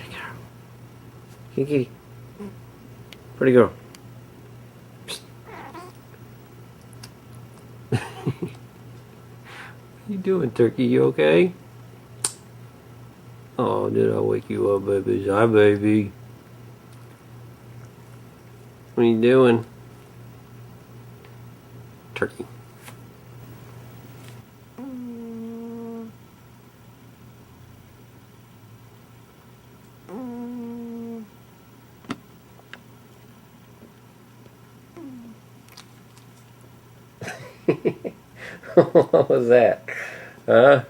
girl. Kitty. Pretty girl. Psst. What you doing, Turkey? You okay? Oh, did I wake you up, baby? Hi, baby. What are you doing? Turkey. What was that? Huh?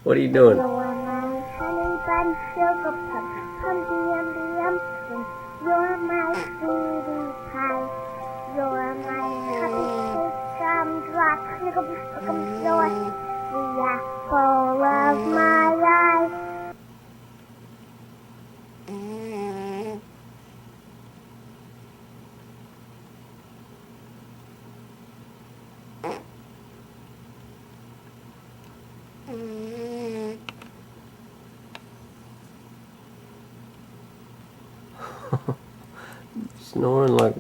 What are you doing? You're my honey bun, sugar plum, humpty umby umpkin. You're my sweetie pie. You're my cupcake, drop, snickle, snickle, you're the apple of my eye. Snoring like